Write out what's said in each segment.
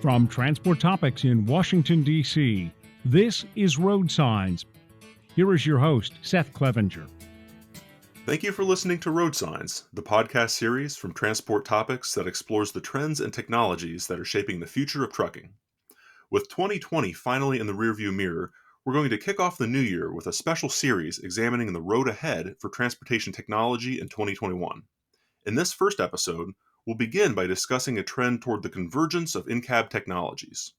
From Transport Topics in Washington, D.C., this is RoadSigns. Here is your host, Seth Clevenger. Thank you for listening to RoadSigns, the podcast series from Transport Topics that explores the trends and technologies that are shaping the future of trucking. With 2020 finally in the rearview mirror, we're going to kick off the new year with a special series examining the road ahead for transportation technology in 2021. In this first episode, we'll begin by discussing a trend toward the convergence of in-cab technologies.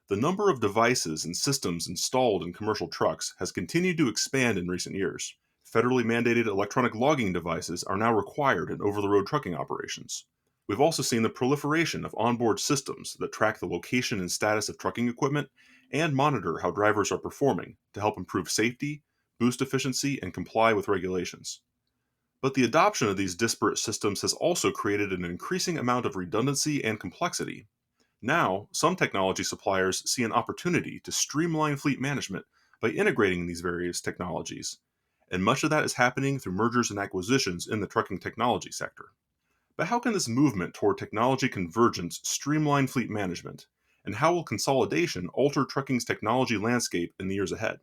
The number of devices and systems installed in commercial trucks has continued to expand in recent years. Federally mandated electronic logging devices are now required in over-the-road trucking operations. We've also seen the proliferation of onboard systems that track the location and status of trucking equipment and monitor how drivers are performing to help improve safety, boost efficiency, and comply with regulations. But the adoption of these disparate systems has also created an increasing amount of redundancy and complexity. Now, some technology suppliers see an opportunity to streamline fleet management by integrating these various technologies, and much of that is happening through mergers and acquisitions in the trucking technology sector. But how can this movement toward technology convergence streamline fleet management, and how will consolidation alter trucking's technology landscape in the years ahead?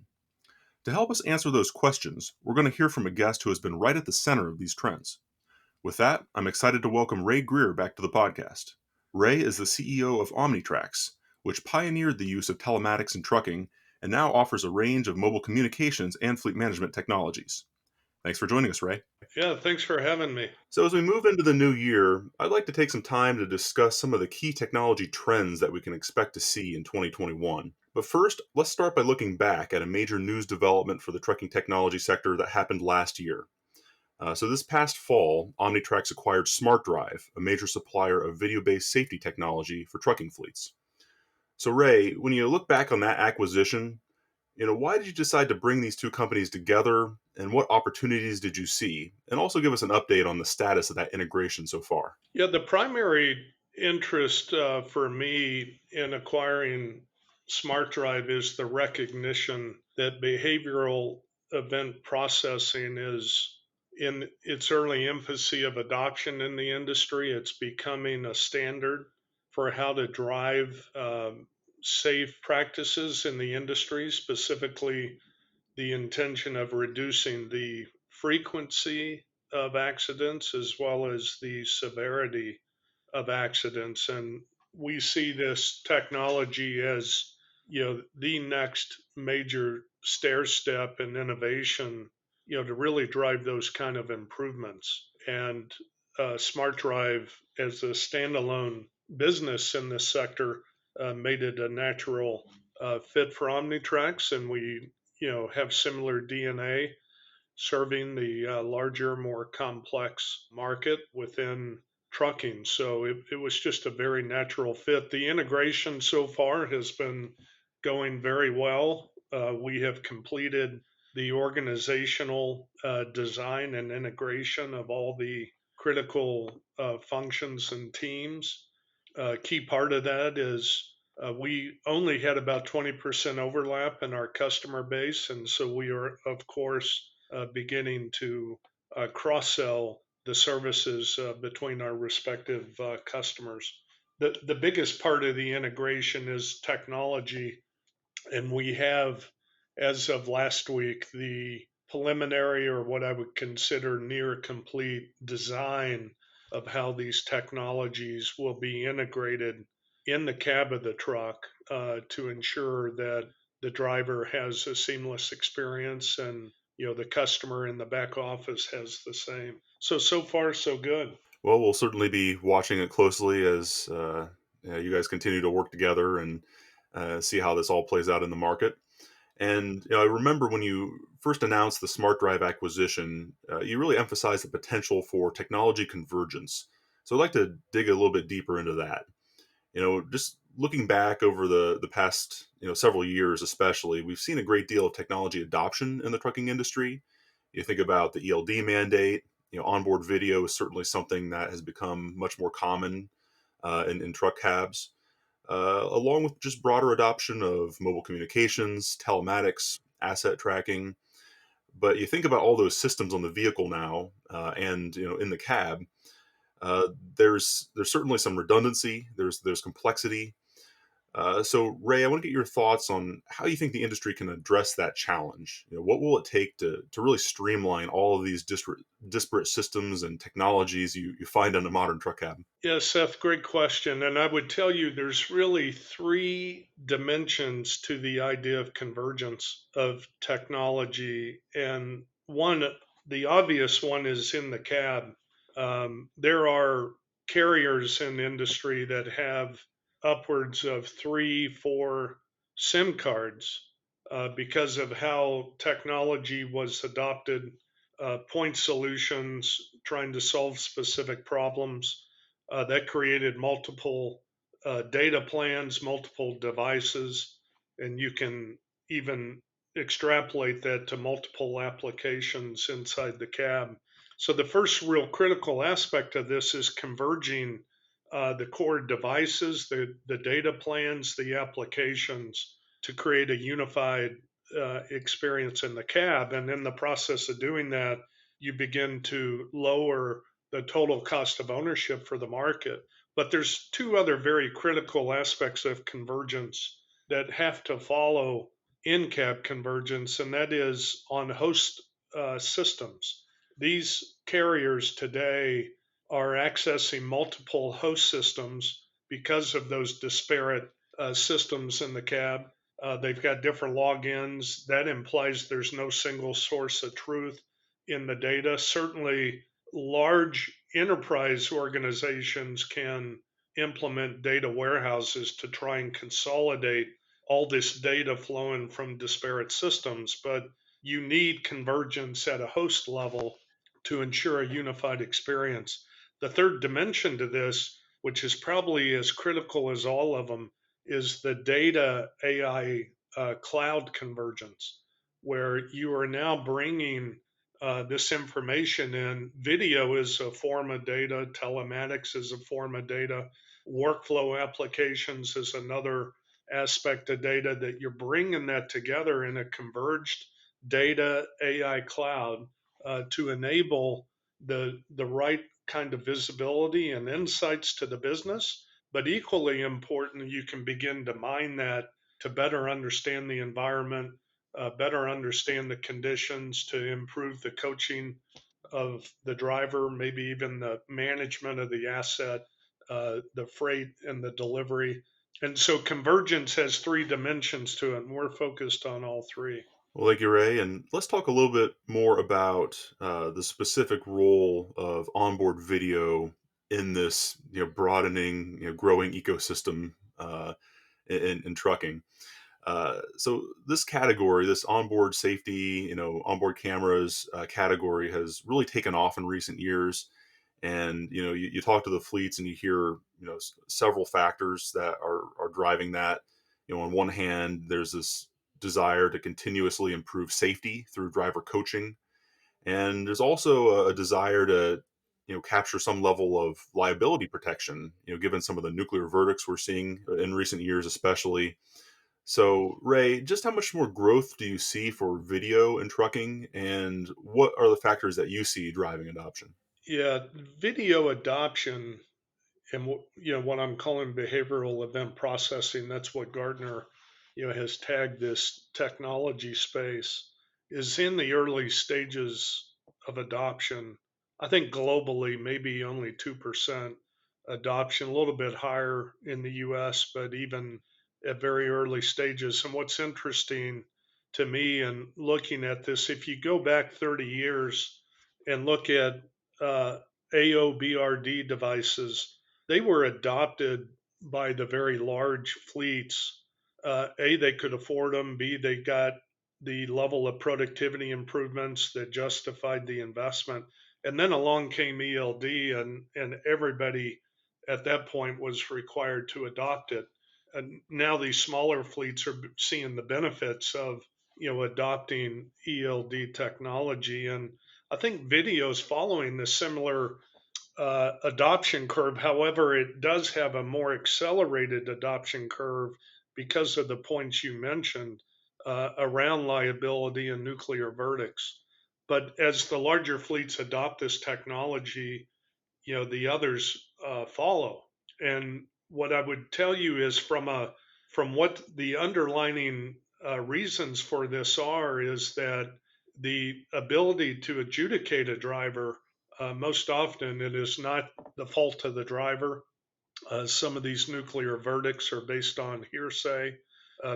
To help us answer those questions, we're going to hear from a guest who has been right at the center of these trends. With that, I'm excited to welcome Ray Greer back to the podcast. Ray is the CEO of Omnitracs, which pioneered the use of telematics in trucking and now offers a range of mobile communications and fleet management technologies. Thanks for joining us, Ray. Yeah, thanks for having me. So as we move into the new year, I'd like to take some time to discuss some of the key technology trends that we can expect to see in 2021. But first, let's start by looking back at a major news development for the trucking technology sector that happened last year. So this past fall, Omnitracs acquired SmartDrive, a major supplier of video-based safety technology for trucking fleets. So Ray, when you look back on that acquisition, why did you decide to bring these two companies together, and what opportunities did you see? And also give us an update on the status of that integration so far. Yeah, the primary interest for me in acquiring SmartDrive is the recognition that behavioral event processing is in its early infancy of adoption in the industry. It's becoming a standard for how to drive safe practices in the industry, specifically the intention of reducing the frequency of accidents as well as the severity of accidents. And we see this technology as, the next major stair step in innovation, to really drive those kind of improvements. And SmartDrive as a standalone business in this sector made it a natural fit for Omnitracs, and we have similar DNA serving the larger, more complex market within trucking. So it was just a very natural fit. The integration so far has been going very well. We have completed the organizational design and integration of all the critical functions and teams. Key part of that is we only had about 20% overlap in our customer base, and so we are, of course, beginning to cross-sell the services between our respective customers. The biggest part of the integration is technology, and we have, as of last week, the preliminary, or what I would consider near complete design of how these technologies will be integrated in the cab of the truck to ensure that the driver has a seamless experience, and the customer in the back office has the same. So far, so good. Well, we'll certainly be watching it closely as you guys continue to work together and see how this all plays out in the market. And I remember when you first announced the SmartDrive acquisition, you really emphasized the potential for technology convergence. So I'd like to dig a little bit deeper into that. Just looking back over the past several years, especially, we've seen a great deal of technology adoption in the trucking industry. You think about the ELD mandate. Onboard video is certainly something that has become much more common in truck cabs, along with just broader adoption of mobile communications, telematics, asset tracking. But you think about all those systems on the vehicle now, and in the cab. There's certainly some redundancy. There's complexity. So, Ray, I want to get your thoughts on how you think the industry can address that challenge. What will it take to really streamline all of these disparate systems and technologies you find in a modern truck cab? Yeah, Seth, great question. And I would tell you there's really three dimensions to the idea of convergence of technology. And one, the obvious one is in the cab. There are carriers in the industry that have upwards of three, four SIM cards because of how technology was adopted, point solutions, trying to solve specific problems that created multiple data plans, multiple devices, and you can even extrapolate that to multiple applications inside the cab. So, the first real critical aspect of this is converging the core devices, the data plans, the applications to create a unified experience in the cab. And in the process of doing that, you begin to lower the total cost of ownership for the market. But there's two other very critical aspects of convergence that have to follow in cab convergence, and that is on host systems. These carriers today are accessing multiple host systems because of those disparate systems in the cab. They've got different logins. That implies there's no single source of truth in the data. Certainly, large enterprise organizations can implement data warehouses to try and consolidate all this data flowing from disparate systems, but you need convergence at a host level to ensure a unified experience. The third dimension to this, which is probably as critical as all of them, is the data AI cloud convergence, where you are now bringing this information in. Video is a form of data, telematics is a form of data, workflow applications is another aspect of data, that you're bringing that together in a converged data AI cloud to enable the right kind of visibility and insights to the business. But equally important, you can begin to mine that to better understand the environment, better understand the conditions, to improve the coaching of the driver, maybe even the management of the asset, the freight and the delivery. And so convergence has three dimensions to it, and we're focused on all three. Well, thank you, Ray. And let's talk a little bit more about the specific role of onboard video in this, broadening, growing ecosystem in trucking. So this category, this onboard safety, onboard cameras category, has really taken off in recent years. And you talk to the fleets and you hear several factors that are driving that. On one hand, there's this desire to continuously improve safety through driver coaching, and there's also a desire to capture some level of liability protection, given some of the nuclear verdicts we're seeing in recent years, especially. So, Ray, just how much more growth do you see for video in trucking, and what are the factors that you see driving adoption? Yeah, video adoption and what I'm calling behavioral event processing, that's what Gartner has tagged this technology space, is in the early stages of adoption. I think globally maybe only 2% adoption, a little bit higher in the US, but even at very early stages. And what's interesting to me in looking at this, if you go back 30 years and look at uh, AOBRD devices, they were adopted by the very large fleets. A, they could afford them. B, they got the level of productivity improvements that justified the investment. And then along came ELD, and everybody at that point was required to adopt it. And now these smaller fleets are seeing the benefits of adopting ELD technology. And I think video is following the similar adoption curve. However, it does have a more accelerated adoption curve because of the points you mentioned around liability and nuclear verdicts. But as the larger fleets adopt this technology, the others follow. And what I would tell you is, from a from what the underlining reasons for this are, is that the ability to adjudicate a driver, most often it is not the fault of the driver. Some of these nuclear verdicts are based on hearsay.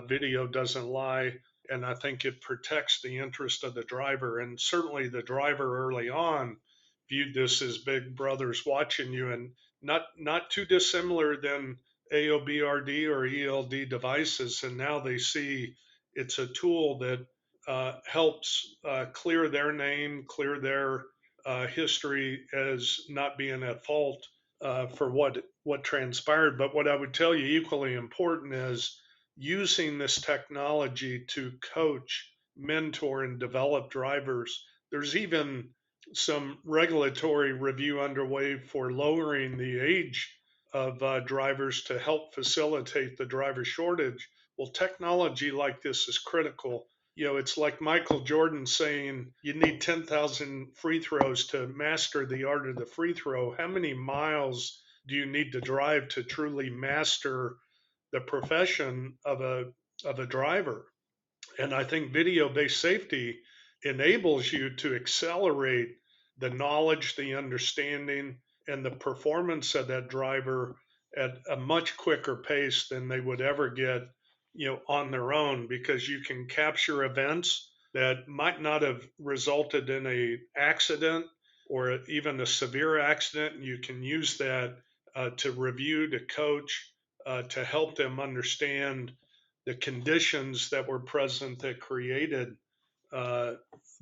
Video doesn't lie. And I think it protects the interest of the driver. And certainly the driver early on viewed this as big brothers watching you, and not too dissimilar than AOBRD or ELD devices. And now they see it's a tool that helps clear their name, clear their history as not being at fault for what transpired. But what I would tell you equally important is using this technology to coach, mentor, and develop drivers. There's even some regulatory review underway for lowering the age of drivers to help facilitate the driver shortage. Well, technology like this is critical. It's like Michael Jordan saying you need 10,000 free throws to master the art of the free throw. How many miles do you need to drive to truly master the profession of a driver? And I think video-based safety enables you to accelerate the knowledge, the understanding, and the performance of that driver at a much quicker pace than they would ever get, on their own, because you can capture events that might not have resulted in a accident or even a severe accident. And you can use that to review, to coach, to help them understand the conditions that were present that created uh,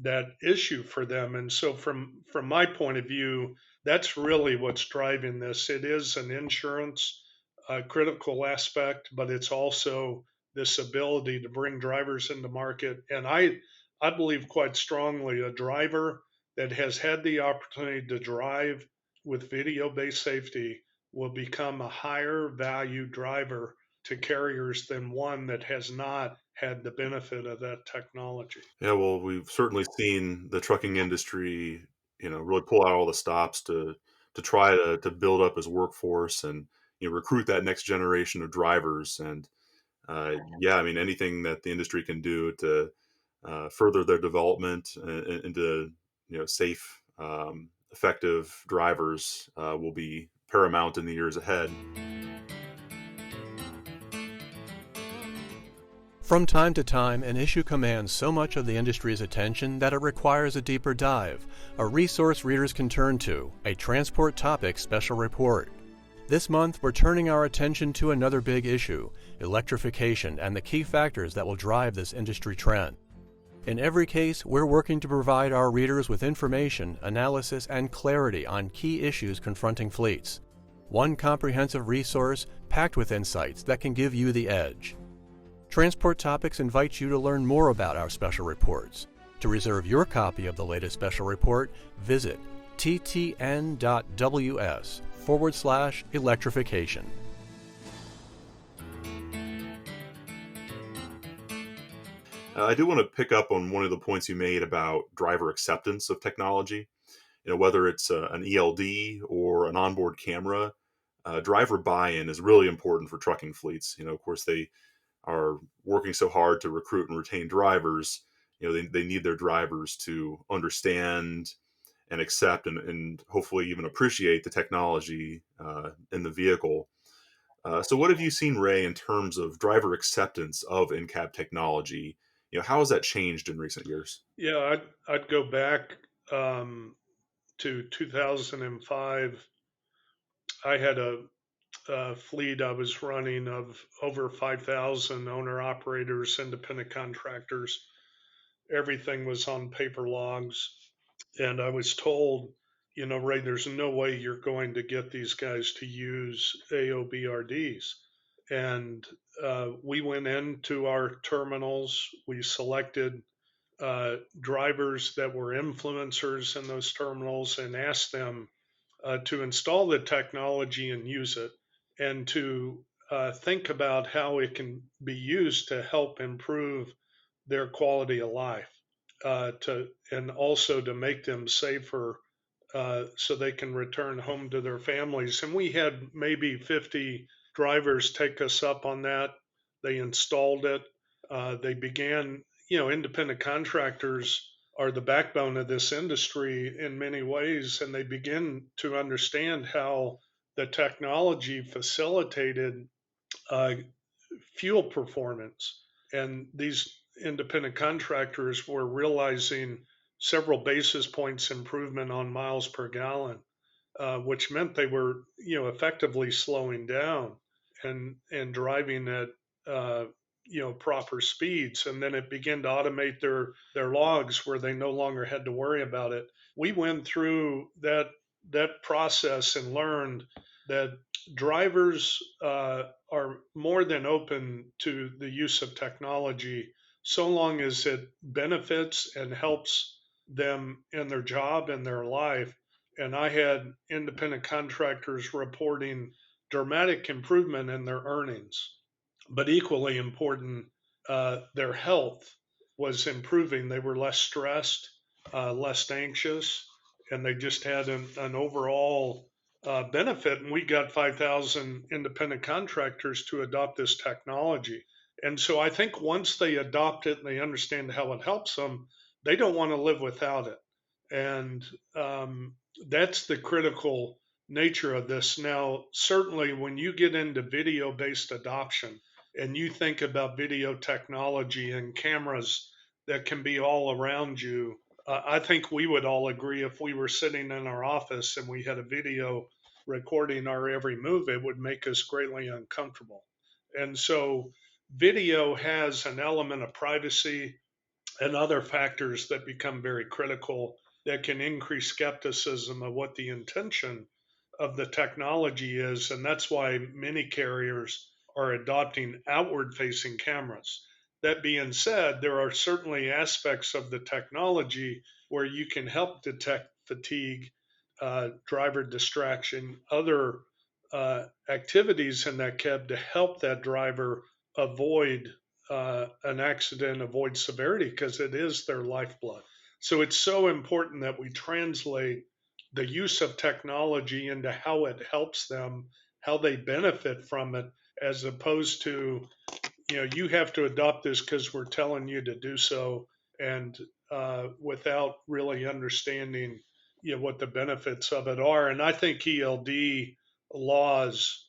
that issue for them. And so, from my point of view, that's really what's driving this. It is an insurance critical aspect, but it's also this ability to bring drivers into market. And I believe quite strongly a driver that has had the opportunity to drive with video-based safety will become a higher value driver to carriers than one that has not had the benefit of that technology. Yeah, well, we've certainly seen the trucking industry, really pull out all the stops to try to build up his workforce and recruit that next generation of drivers. And yeah, I mean, anything that the industry can do to further their development into safe, effective drivers will be paramount in the years ahead. From time to time, an issue commands so much of the industry's attention that it requires a deeper dive, a resource readers can turn to, a Transport Topics special report. This month, we're turning our attention to another big issue, electrification and the key factors that will drive this industry trend. In every case, we're working to provide our readers with information, analysis, and clarity on key issues confronting fleets. One comprehensive resource packed with insights that can give you the edge. Transport Topics invites you to learn more about our special reports. To reserve your copy of the latest special report, visit ttn.ws/electrification. I do want to pick up on one of the points you made about driver acceptance of technology. Whether it's an ELD or an onboard camera, driver buy-in is really important for trucking fleets. Of course, they are working so hard to recruit and retain drivers. They need their drivers to understand and accept and hopefully even appreciate the technology in the vehicle. So what have you seen, Ray, in terms of driver acceptance of in-cab technology? How has that changed in recent years? Yeah, I'd go back to 2005. I had a fleet I was running of over 5,000 owner operators, independent contractors. Everything was on paper logs. And I was told, Ray, there's no way you're going to get these guys to use AOBRDs. And we went into our terminals, we selected drivers that were influencers in those terminals and asked them to install the technology and use it, and to think about how it can be used to help improve their quality of life, and also to make them safer so they can return home to their families. And we had maybe 50 drivers take us up on that. They installed it. They began, independent contractors are the backbone of this industry in many ways, and they begin to understand how the technology facilitated uh, fuel performance. And these independent contractors were realizing several basis points improvement on miles per gallon, which meant they were, effectively slowing down and driving at, proper speeds. And then it began to automate their logs where they no longer had to worry about it. We went through that process and learned that drivers are more than open to the use of technology so long as it benefits and helps them in their job and their life. And I had independent contractors reporting dramatic improvement in their earnings, but equally important, their health was improving. They were less stressed, less anxious, and they just had an overall benefit. And we got 5,000 independent contractors to adopt this technology. And so I think once they adopt it and they understand how it helps them, they don't want to live without it. And that's the critical nature of this. Now, certainly when you get into video based adoption and you think about video technology and cameras that can be all around you, I think we would all agree if we were sitting in our office and we had a video recording our every move, it would make us greatly uncomfortable. And so, video has an element of privacy and other factors that become very critical that can increase skepticism of what the intention of the technology is. And that's why many carriers are adopting outward facing cameras. That being said, there are certainly aspects of the technology where you can help detect fatigue, driver distraction, other activities in that cab to help that driver avoid an accident, avoid severity, because it is their lifeblood. So it's so important that we translate the use of technology into how it helps them, how they benefit from it, as opposed to, you have to adopt this because we're telling you to do so, and without really understanding, what the benefits of it are. And I think ELD laws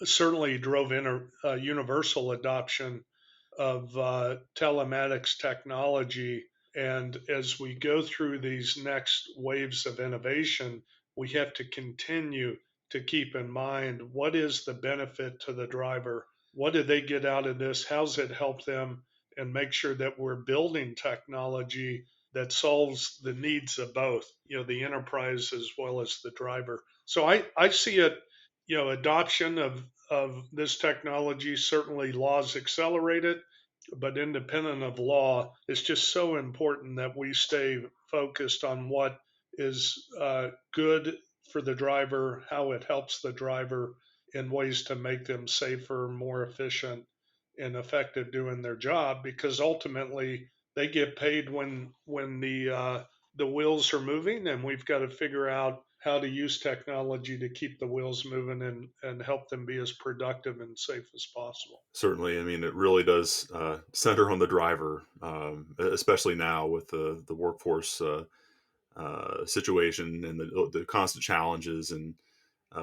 certainly drove in a universal adoption of telematics technology. And as we go through these next waves of innovation, we have to continue to keep in mind what is the benefit to the driver? What do they get out of this? How's it help them? And make sure that we're building technology that solves the needs of both, the enterprise as well as the driver. So I see it, adoption of this technology, certainly laws accelerate it, but independent of law, it's just so important that we stay focused on what is good for the driver, how it helps the driver in ways to make them safer, more efficient, and effective doing their job. Because ultimately, they get paid when the wheels are moving, and we've got to figure out how to use technology to keep the wheels moving and help them be as productive and safe as possible. Certainly, I mean, it really does center on the driver, especially now with the workforce situation and the constant challenges and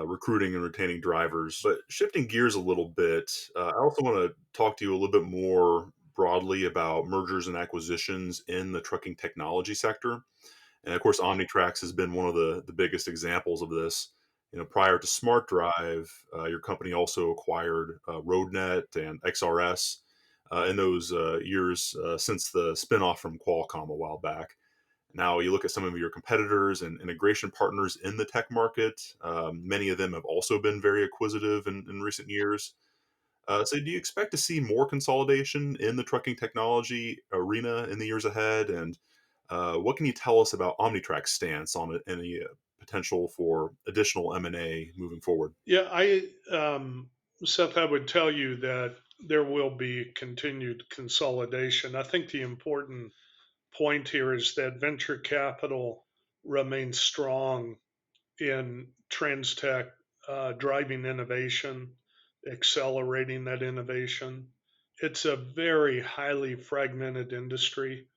recruiting and retaining drivers. But shifting gears a little bit, I also want to talk to you a little bit more broadly about mergers and acquisitions in the trucking technology sector. And of course, Omnitracs has been one of the biggest examples of this. Prior to SmartDrive, your company also acquired RoadNet and XRS in those years since the spinoff from Qualcomm a while back. Now, you look at some of your competitors and integration partners in the tech market. Many of them have also been very acquisitive in recent years. So, do you expect to see more consolidation in the trucking technology arena in the years ahead? And what can you tell us about Omnitrac's stance on any potential for additional M&A moving forward? Yeah, Seth, I would tell you that there will be continued consolidation. I think the important point here is that venture capital remains strong in TransTech, driving innovation, accelerating that innovation. it's a very highly fragmented industry.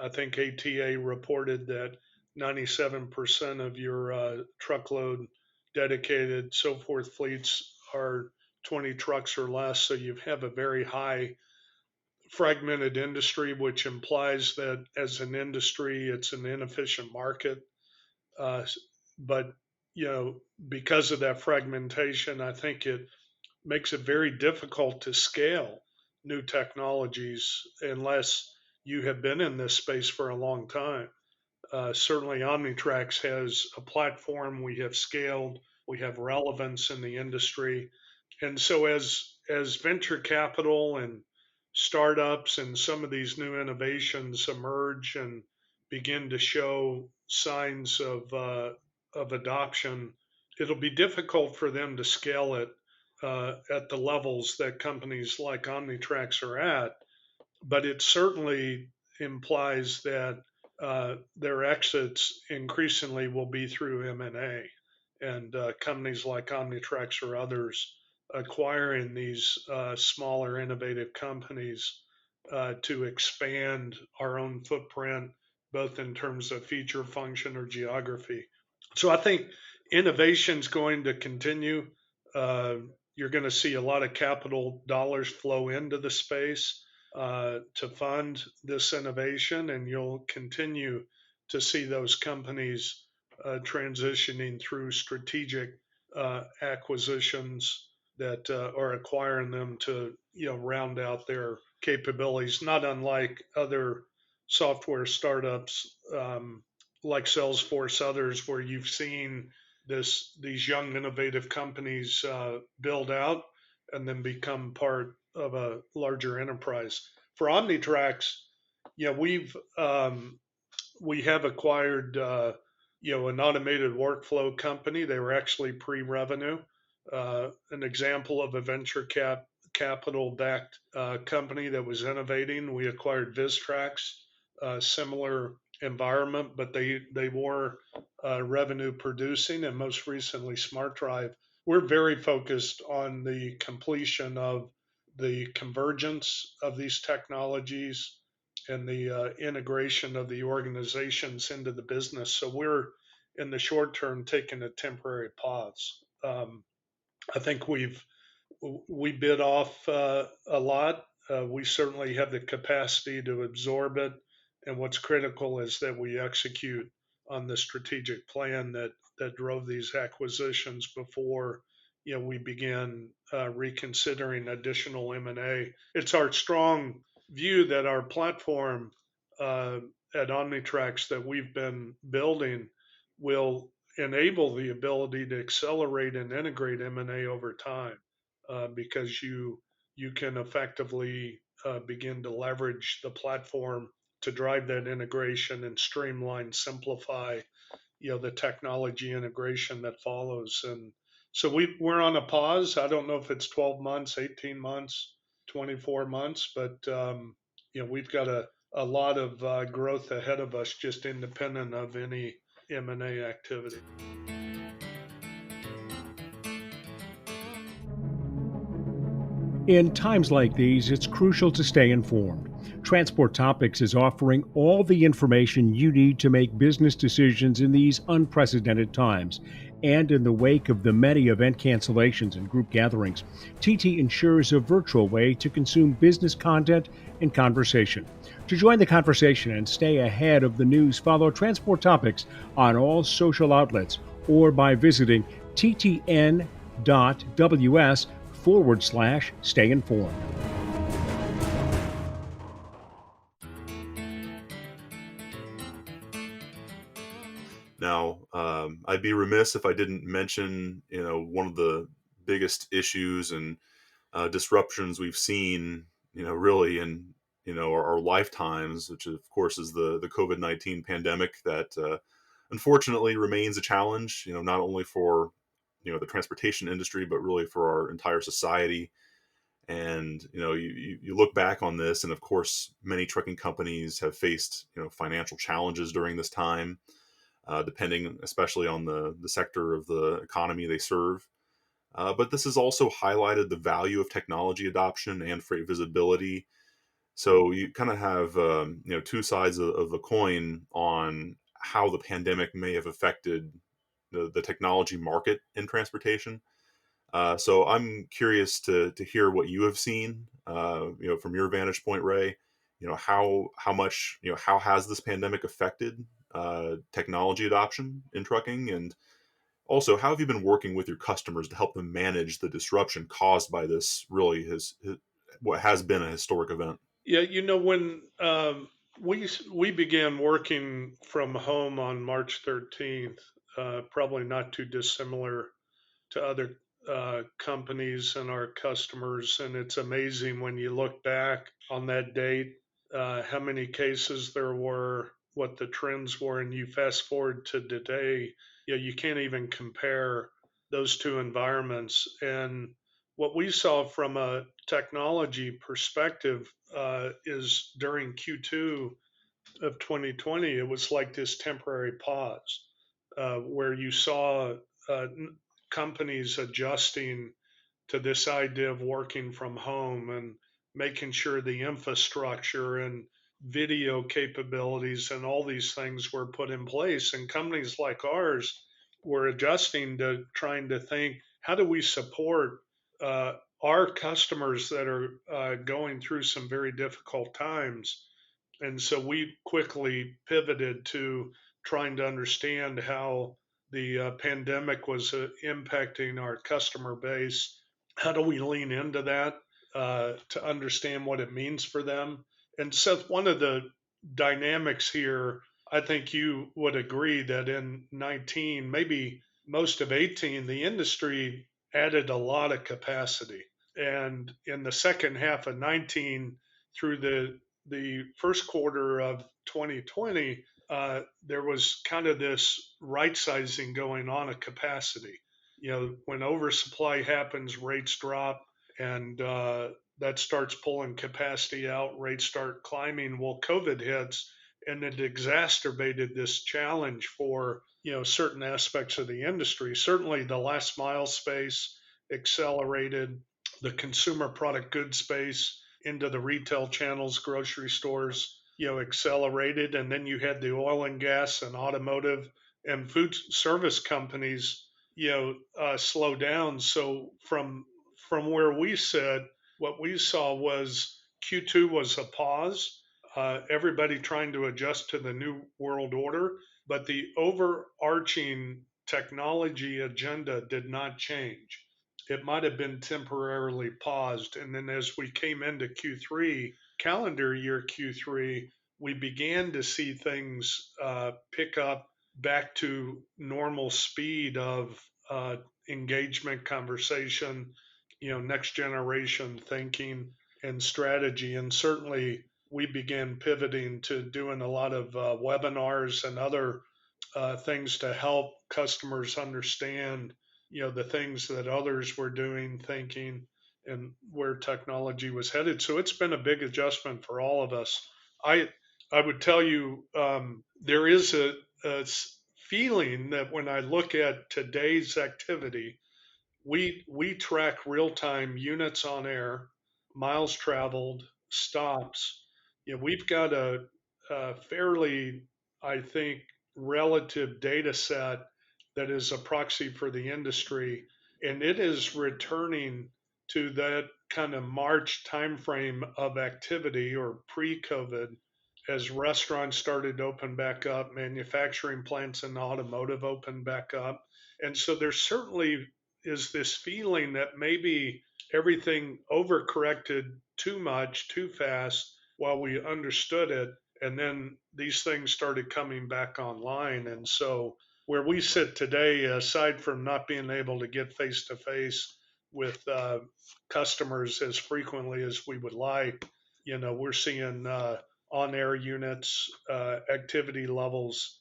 I think ATA reported that 97% of your truckload dedicated so forth fleets are 20 trucks or less. So you have a very high fragmented industry, which implies that as an industry, it's an inefficient market. Uh, but, because of that fragmentation, I think it makes it very difficult to scale new technologies unless you have been in this space for a long time. Certainly, Omnitracs has a platform. We have scaled. We have relevance in the industry, and so as venture capital and startups and some of these new innovations emerge and begin to show signs of adoption, it'll be difficult for them to scale it at the levels that companies like Omnitracs are at. But it certainly implies that their exits increasingly will be through M&A and companies like Omnitracs or others acquiring these smaller innovative companies to expand our own footprint, both in terms of feature, function, or geography. So I think innovation is going to continue. Uh, you're going to see a lot of capital dollars flow into the space to fund this innovation, and you'll continue to see those companies transitioning through strategic acquisitions that are acquiring them to round out their capabilities, not unlike other software startups like Salesforce, others, where you've seen these young innovative companies build out and then become part of a larger enterprise. For Omnitracs, yeah, we have acquired an automated workflow company. They were actually pre-revenue. An example of a venture capital backed company that was innovating. We acquired Vistrax, similar environment, but they were revenue producing, and most recently SmartDrive. We're very focused on the completion of the convergence of these technologies and the integration of the organizations into the business. So we're in the short term taking a temporary pause. I think we bit off a lot. We certainly have the capacity to absorb it, and what's critical is that we execute on the strategic plan that drove these acquisitions before we begin reconsidering additional M&A. It's our strong view that our platform at Omnitracs that we've been building will enable the ability to accelerate and integrate M&A over time, because you can effectively begin to leverage the platform to drive that integration and streamline, simplify, the technology integration that follows. And so we're on a pause. I don't know if it's 12 months, 18 months, 24 months, but we've got a lot of growth ahead of us, just independent of any M&A activity. In times like these, it's crucial to stay informed. Transport Topics is offering all the information you need to make business decisions in these unprecedented times. And in the wake of the many event cancellations and group gatherings, TT ensures a virtual way to consume business content and conversation. To join the conversation and stay ahead of the news, follow Transport Topics on all social outlets or by visiting ttn.ws/stay informed. Now, I'd be remiss if I didn't mention, one of the biggest issues and disruptions we've seen, really in, our lifetimes, which of course is the COVID-19 pandemic that unfortunately remains a challenge, not only for, the transportation industry, but really for our entire society. And, you look back on this, and of course, many trucking companies have faced, financial challenges during this time, depending especially on the sector of the economy they serve. But this has also highlighted the value of technology adoption and freight visibility. So you kind of have two sides of the coin on how the pandemic may have affected the technology market in transportation. So I'm curious to hear what you have seen, from your vantage point, Ray. How much, how has this pandemic affected technology adoption in trucking, and also how have you been working with your customers to help them manage the disruption caused by this really what has been a historic event? Yeah, when we began working from home on March 13th, probably not too dissimilar to other companies and our customers. And it's amazing when you look back on that date, how many cases there were, what the trends were, and you fast forward to today, you can't even compare those two environments. And what we saw from a technology perspective is during Q2 of 2020, it was like this temporary pause where you saw companies adjusting to this idea of working from home and making sure the infrastructure and video capabilities and all these things were put in place. And companies like ours were adjusting to trying to think, how do we support uh, our customers that are going through some very difficult times? And so we quickly pivoted to trying to understand how the pandemic was impacting our customer base. How do we lean into that to understand what it means for them? And Seth, one of the dynamics here, I think you would agree that in 19, maybe most of 18, the industry added a lot of capacity. And in the second half of 19, through the first quarter of 2020, there was kind of this right sizing going on of capacity. When oversupply happens, rates drop, and that starts pulling capacity out, rates start climbing. Well, COVID hits, and it exacerbated this challenge for certain aspects of the industry. Certainly, the last mile space accelerated, the consumer product goods space into the retail channels, grocery stores, accelerated, and then you had the oil and gas and automotive and food service companies, slow down. So from where we sit, what we saw was Q2 was a pause, everybody trying to adjust to the new world order, but the overarching technology agenda did not change. It might have been temporarily paused. And then as we came into Q3, calendar year Q3, we began to see things pick up back to normal speed of engagement, conversation, next generation thinking and strategy. And certainly we began pivoting to doing a lot of webinars and other things to help customers understand, the things that others were doing, thinking, and where technology was headed. So it's been a big adjustment for all of us. I I would tell you there is a feeling that when I look at today's activity, we track real time units on air, miles traveled, stops. We've got a fairly, I think, relative data set that is a proxy for the industry, and it is returning to that kind of March timeframe of activity or pre-COVID as restaurants started to open back up, manufacturing plants and automotive opened back up. And so there certainly is this feeling that maybe everything overcorrected too much, too fast while we understood it. And then these things started coming back online. And so where we sit today, aside from not being able to get face to face with customers as frequently as we would like, we're seeing on air units, activity levels,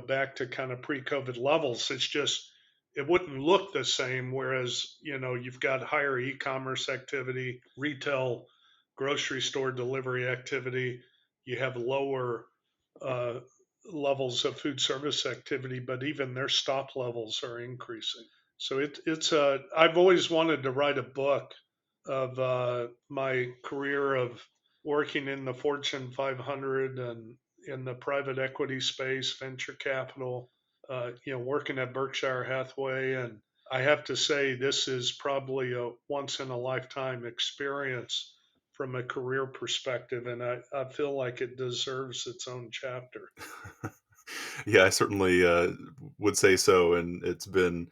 back to kind of pre COVID levels. It's just, it wouldn't look the same. Whereas, you've got higher e commerce activity, retail, grocery store delivery activity, you have lower uh, levels of food service activity, but even their stop levels are increasing. So I've always wanted to write a book of my career of working in the Fortune 500 and in the private equity space, venture capital, working at Berkshire Hathaway. And I have to say, this is probably a once in a lifetime experience from a career perspective. And I feel like it deserves its own chapter. Yeah, I certainly would say so, and it's been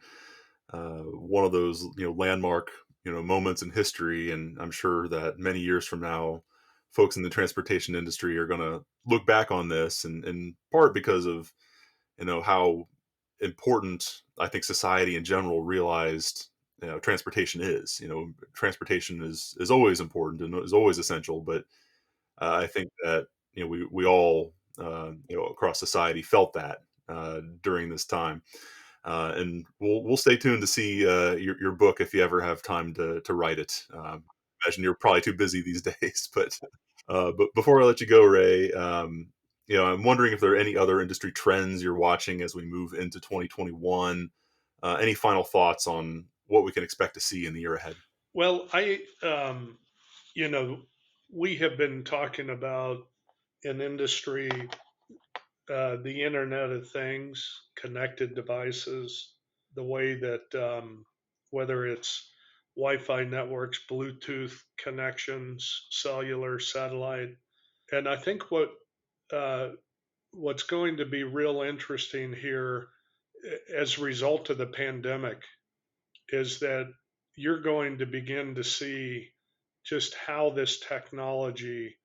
one of those landmark moments in history, and I'm sure that many years from now, folks in the transportation industry are going to look back on this, and in part because of how important I think society in general realized transportation is. Transportation is always important and is always essential, but I think that we all across society felt that during this time, and we'll stay tuned to see your book if you ever have time to write it. Imagine you're probably too busy these days, but before I let you go, Ray, I'm wondering if there are any other industry trends you're watching as we move into 2021. Any final thoughts on what we can expect to see in the year ahead? Well, you know, we have been talking about an industry, the Internet of Things, connected devices, the way that whether it's Wi-Fi networks, Bluetooth connections, cellular, satellite, and I think uh, what's going to be real interesting here as a result of the pandemic is that you're going to begin to see just how this technology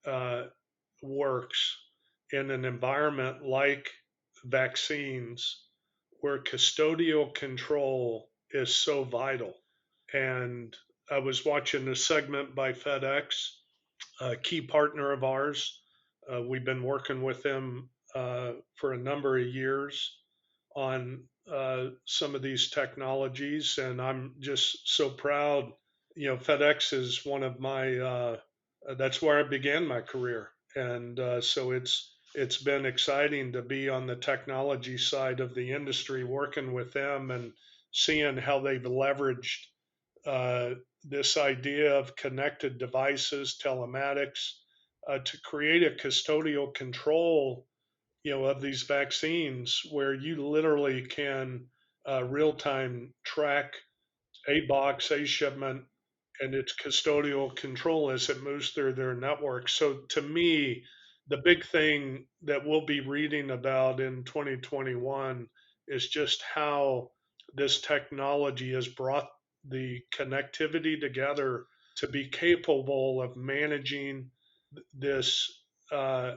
uh, works in an environment like vaccines, where custodial control is so vital. And I was watching a segment by FedEx, a key partner of ours. We've been working with them for a number of years on some of these technologies, and I'm just so proud. FedEx is one of my that's where I began my career, and so it's been exciting to be on the technology side of the industry, working with them and seeing how they've leveraged uh, this idea of connected devices, telematics, to create a custodial control, of these vaccines where you literally can real time track a box, a shipment, and its custodial control as it moves through their network. So to me, the big thing that we'll be reading about in 2021 is just how this technology has brought the connectivity together to be capable of managing this uh,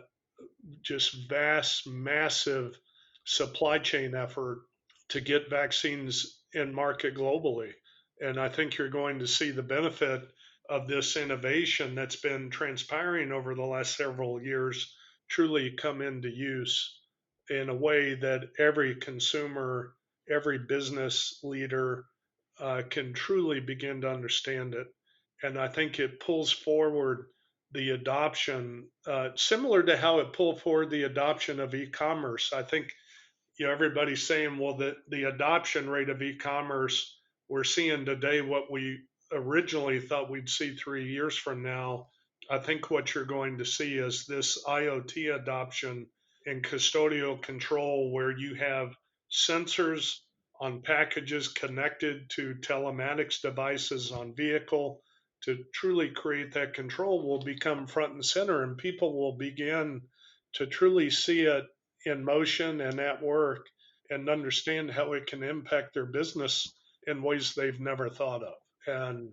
just vast, massive supply chain effort to get vaccines in market globally. And I think you're going to see the benefit of this innovation that's been transpiring over the last several years truly come into use in a way that every consumer, every business leader can truly begin to understand it. And I think it pulls forward the adoption, similar to how it pulled forward the adoption of e-commerce. I think everybody's saying, well, the adoption rate of e-commerce we're seeing today, what we originally thought we'd see 3 years from now. I think what you're going to see is this IoT adoption and custodial control, where you have sensors on packages connected to telematics devices on vehicle to truly create that control, will become front and center, and people will begin to truly see it in motion and at work and understand how it can impact their business in ways they've never thought of. And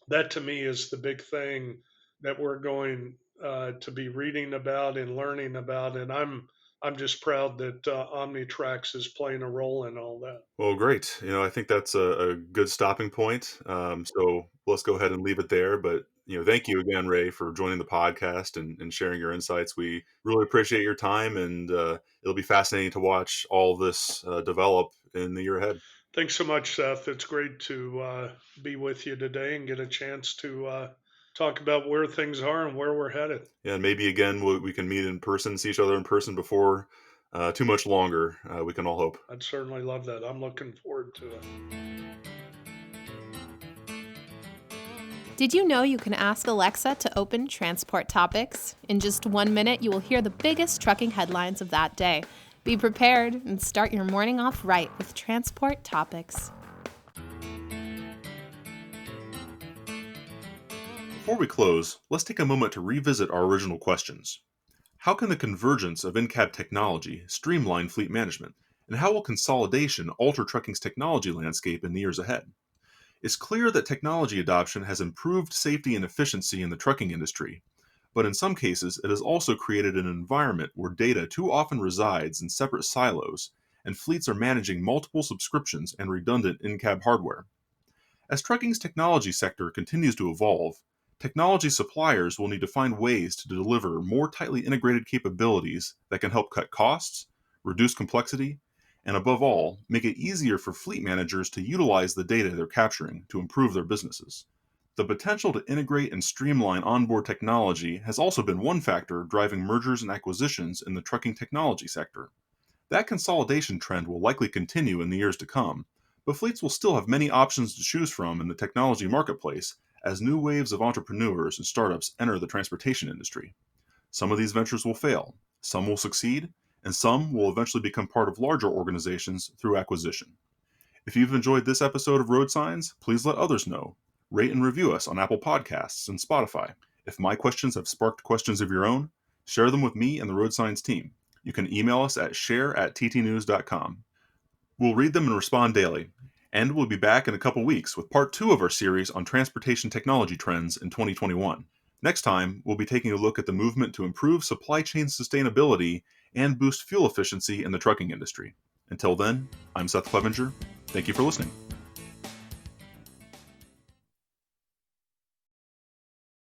that to me is the big thing that we're going to be reading about and learning about. And I'm just proud that Omnitracs is playing a role in all that. Well, great. I think that's a good stopping point. So let's go ahead and leave it there. But thank you again, Ray, for joining the podcast and sharing your insights. We really appreciate your time, and it'll be fascinating to watch all this develop in the year ahead. Thanks so much, Seth. It's great to be with you today and get a chance to talk about where things are and where we're headed. Yeah, and maybe again we can meet in person, see each other in person before too much longer, we can all hope. I'd certainly love that. I'm looking forward to it. Did you know you can ask Alexa to open Transport Topics? In just 1 minute, you will hear the biggest trucking headlines of that day. Be prepared and start your morning off right with Transport Topics. Before we close, let's take a moment to revisit our original questions. How can the convergence of in-cab technology streamline fleet management? And how will consolidation alter trucking's technology landscape in the years ahead? It's clear that technology adoption has improved safety and efficiency in the trucking industry, but in some cases it has also created an environment where data too often resides in separate silos, and fleets are managing multiple subscriptions and redundant in-cab hardware. As trucking's technology sector continues to evolve, technology suppliers will need to find ways to deliver more tightly integrated capabilities that can help cut costs, reduce complexity, and above all, make it easier for fleet managers to utilize the data they're capturing to improve their businesses. The potential to integrate and streamline onboard technology has also been one factor driving mergers and acquisitions in the trucking technology sector. That consolidation trend will likely continue in the years to come, but fleets will still have many options to choose from in the technology marketplace as new waves of entrepreneurs and startups enter the transportation industry. Some of these ventures will fail, some will succeed, and some will eventually become part of larger organizations through acquisition. If you've enjoyed this episode of RoadSigns, please let others know. Rate and review us on Apple Podcasts and Spotify. If my questions have sparked questions of your own, share them with me and the RoadSigns team. You can email us at share@ttnews.com. We'll read them and respond daily, and we'll be back in a couple weeks with part 2 of our series on transportation technology trends in 2021. Next time, we'll be taking a look at the movement to improve supply chain sustainability and boost fuel efficiency in the trucking industry. Until then, I'm Seth Clevenger. Thank you for listening.